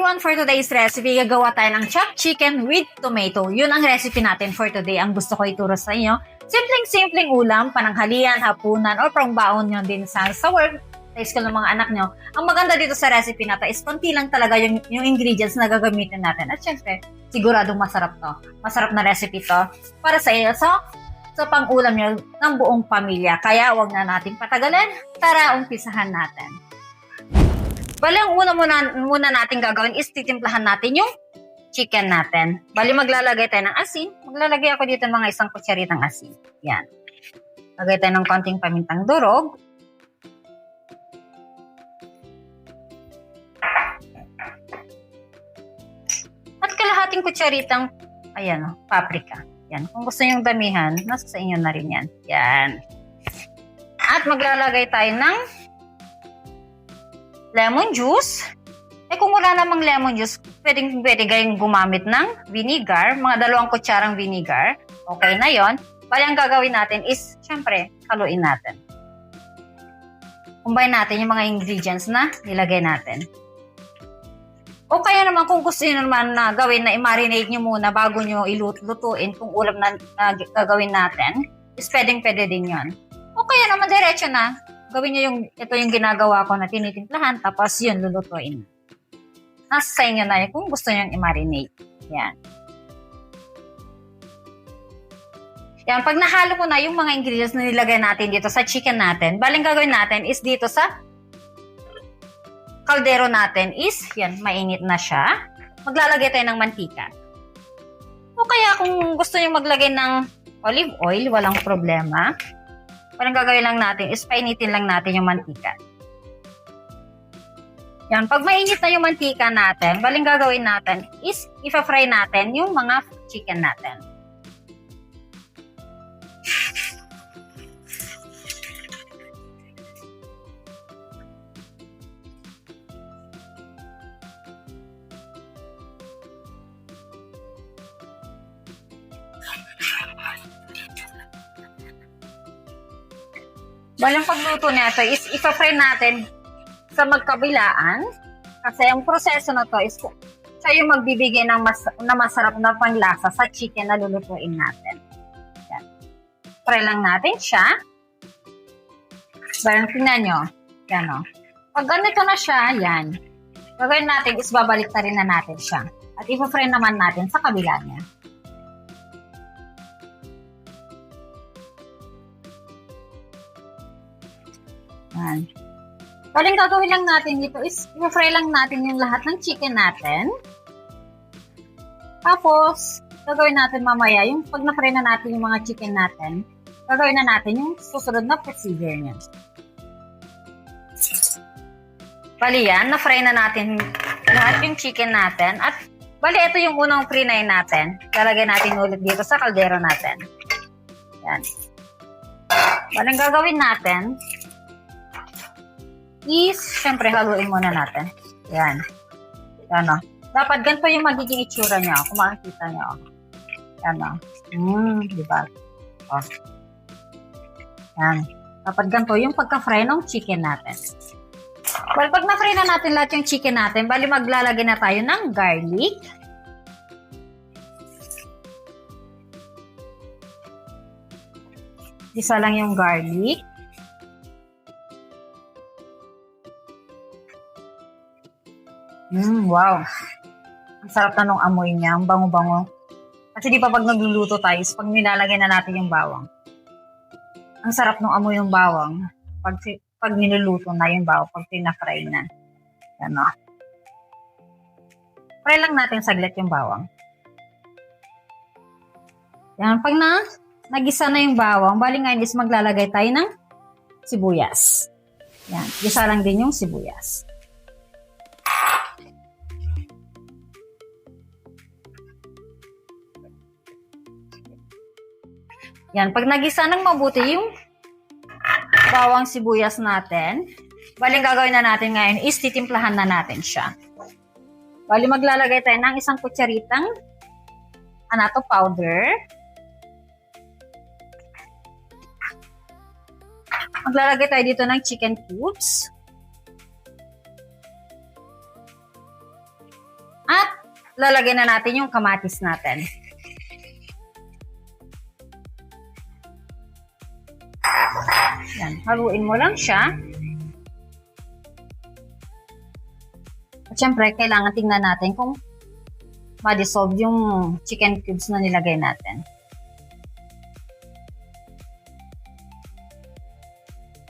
everyone, for today's recipe, gagawa tayo ng chopped chicken with tomato. Yun ang recipe natin for today. Ang gusto ko ituro sa inyo. Simpleng-simpleng ulam, pananghalian, hapunan, or pangbaon nyo din sa work, sa school ng mga anak nyo. Ang maganda dito sa recipe na to is konti lang talaga yung ingredients na gagamitin natin. At syempre, siguradong masarap to. Masarap na recipe to para sa inyo. So pang-ulam nyo ng buong pamilya. Kaya wag na natin patagalin. Tara, umpisahan natin. Bali, ang muna natin gagawin is titimplahan natin yung chicken natin. Bali, maglalagay tayo ng asin. Maglalagay ako dito ng mga 1 kutsaritang asin. Yan. Lagay tayo ng konting pamintang durog. At kalahating kutsaritang, ayan, paprika. Yan. Kung gusto nyo damihan, nasa sa inyo na rin yan. Yan. At maglalagay tayo ng lemon juice. Kung wala namang lemon juice, pwede kayong gumamit ng vinegar, mga 2 kutsarang vinegar. Okay na yon. Bali, ang gagawin natin is, syempre, haluin natin. Combine natin yung mga ingredients na nilagay natin. O kaya naman, kung gusto nyo naman na gawin na i-marinate nyo muna bago nyo ilutuin kung ulam na gagawin natin, is pwede din yon. O kaya naman, diretso na. Gawin nyo ito yung ginagawa ko na tinitimplahan, tapos yun, lulutuin. Nasa sa inyo na yun kung gusto nyo i-marinate. Yan. Yan, pag nahalo ko na yung mga ingredients na nilagay natin dito sa chicken natin, baling gagawin natin is dito sa kaldero natin is, yan, mainit na siya. Maglalagay tayo ng mantika. O kaya kung gusto nyo maglagay ng olive oil, walang problema. Parang gagawin lang natin is painitin lang natin yung mantika. Yan, pag mainit na yung mantika natin, baling gagawin natin is ipa-fry natin yung mga chicken natin. Balang pagluto nito is ipa-fry natin sa magkabilaan kasi ang proseso na to is siya yung magbibigay ng masarap na panglasa sa chicken na lulutuin natin. Yan. Fry lang natin siya. Balang tingnan nyo. Yan o. Pag ganito na siya, yan. Gagawin natin is babalik na rin na natin siya. At ipa-fry naman natin sa kabila niya. Yan. Baling gagawin lang natin dito is i-fry lang natin yung lahat ng chicken natin. Tapos, gagawin natin mamaya yung pag na-fry na natin yung mga chicken natin, gagawin na natin yung susunod na procedure niya. Bali yan, na-fry na natin lahat yung chicken natin. At bali, ito yung unang pre-fry natin. Lalagay natin ulit dito sa kaldero natin. Yan. Baling gagawin natin is, syempre, haluin muna natin. Yan. Yan o. Dapat ganito yung magiging itsura niya. Kung makikita niyo. Yan o. Diba? O. Yan. Dapat ganito yung pagka-fry ng chicken natin. Well, pag na-fry na natin lahat yung chicken natin, bali maglalagay na tayo ng garlic. Isa lang yung garlic. Wow. Ang sarap na nung amoy niya. Ang bango-bango. Kasi di pa pag nagluluto tayo, pag nilalagay na natin yung bawang. Ang sarap nung amoy yung bawang. Pag niluluto na yung bawang, pag pinafry na. Yan o. Fry lang natin saglit yung bawang. Yan. Pag nagisa na yung bawang, bali ngayon is maglalagay tayo ng sibuyas. Yan. Gisa lang din yung sibuyas. Yan, pag nagisa ng mabuti yung bawang sibuyas natin, bali gagawin na natin ngayon is titimplahan na natin siya. Bali maglalagay tayo ng 1 kutsaritang anato powder. Maglalagay tayo dito ng chicken cubes. lalagyan na natin yung kamatis natin. Yan, haluin mo lang siya. At syempre, kailangan tingnan natin kung ma-dissolve yung chicken cubes na nilagay natin.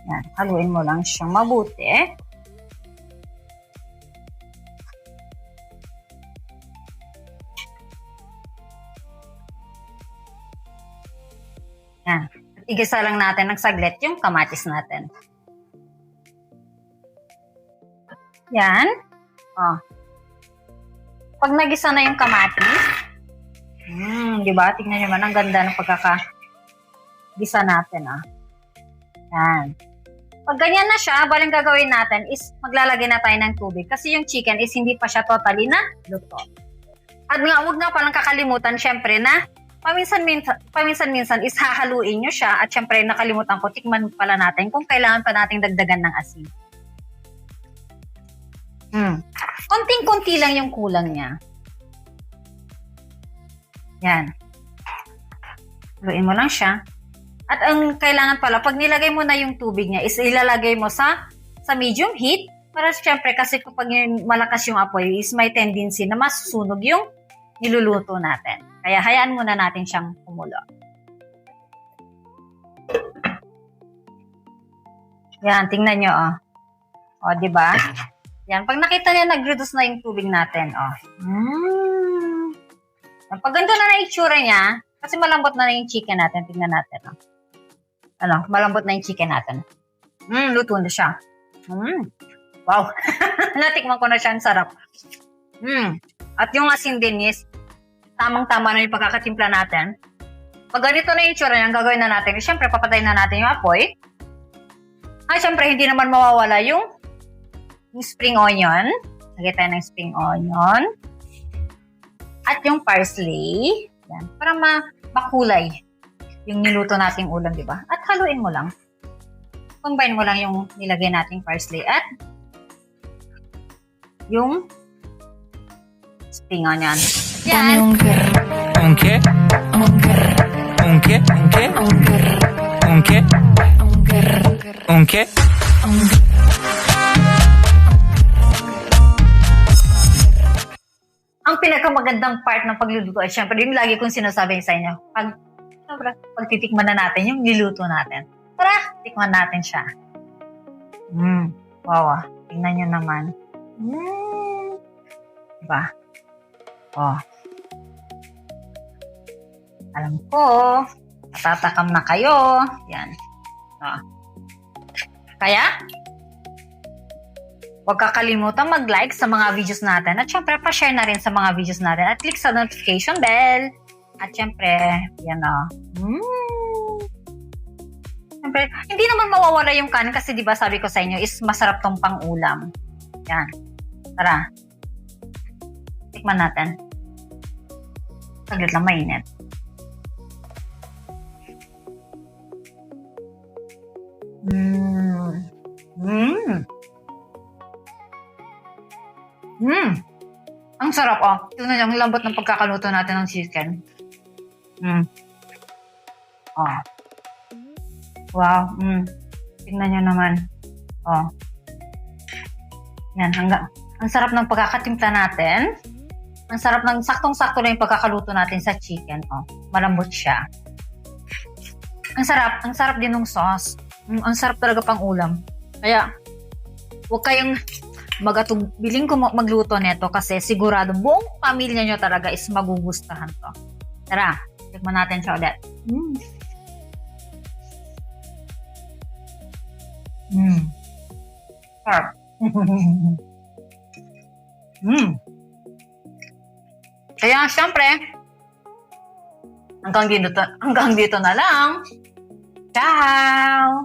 Yan, haluin mo lang siyang mabuti. Yan. Igisa lang natin ng saglit yung kamatis natin. Yan. Oh. Pag nagisa na yung kamatis, di ba? Tingnan nyo man, ang ganda ng pagkakagisa natin, ah. Yan. Pag ganyan na siya, baling gagawin natin is maglalagay na tayo ng tubig kasi yung chicken is hindi pa siya totally na luto. At nga, huwag na palang kakalimutan, syempre, na paminsan-minsan is hahaluin nyo siya at syempre, nakalimutan ko, tikman pala natin kung kailangan pa nating dagdagan ng asin. Konting-konti lang yung kulang niya. Yan. Haluin mo lang siya. At ang kailangan pala, pag nilagay mo na yung tubig niya, is ilalagay mo sa medium heat. Para syempre, kasi kapag malakas yung apoy, is may tendency na masusunog yung niluluto natin. Kaya hayaan muna natin siyang kumulo. Yan, tingnan nyo, oh. O, diba? Yan, pag nakita niya, nag-reduce na yung tubig natin, oh. Pag ganito na itsura niya, kasi malambot na yung chicken natin, tingnan natin, oh. Malambot na yung chicken natin. Luto na siya. Wow. Natikman ko na siya. Ang sarap. At yung asin din is, tamang-tama na yung pagkakatimpla natin. Pag ganito na yung itsura niya, ang gagawin na natin, syempre, papatayin na natin yung apoy. Ay, syempre, hindi naman mawawala yung spring onion. Lagay tayo ng spring onion. At yung parsley. Yan. Para makulay yung niluto nating ulam, di ba? At haluin mo lang. Combine mo lang yung nilagay nating parsley at yung spring onion. Yan. Unke? Ang pinakamagandang part ng pagluluto ay syempre yung lagi kong sinasabi sa inyo. Pag titikman na natin yung niluto natin. Tara, tikman natin siya. Wow, tingnan nyo naman. Diba? Oh. Alam ko, natatakam na kayo. Yan. Oh. Kaya, huwag kakalimutan mag-like sa mga videos natin at syempre, pa-share na rin sa mga videos natin at click sa notification bell. At syempre, yan o. Syempre, hindi naman mawawala yung kanin kasi diba sabi ko sa inyo is masarap tong pang-ulam. Yan. Tara. Tikman natin. Saglit lang, mainit. Ang sarap, oh. Ito na yung lambot ng pagkakaluto natin ng chicken. Oh. Wow. Tingnan nyo naman. Oh. Yan, ang sarap ng pagkakatimpla natin. Ang sarap ng saktong-sakto na yung pagkakaluto natin sa chicken. Oh. Malambot siya. Ang sarap din ng sauce. Ang sarap talaga pang ulam. Kaya, huwag kayong biling ko magluto neto kasi sigurado buong pamilya nyo talaga is magugustahan to. Tara, tikman natin siya ulit. Sarap. Kaya, syempre, hanggang dito na lang. Ciao!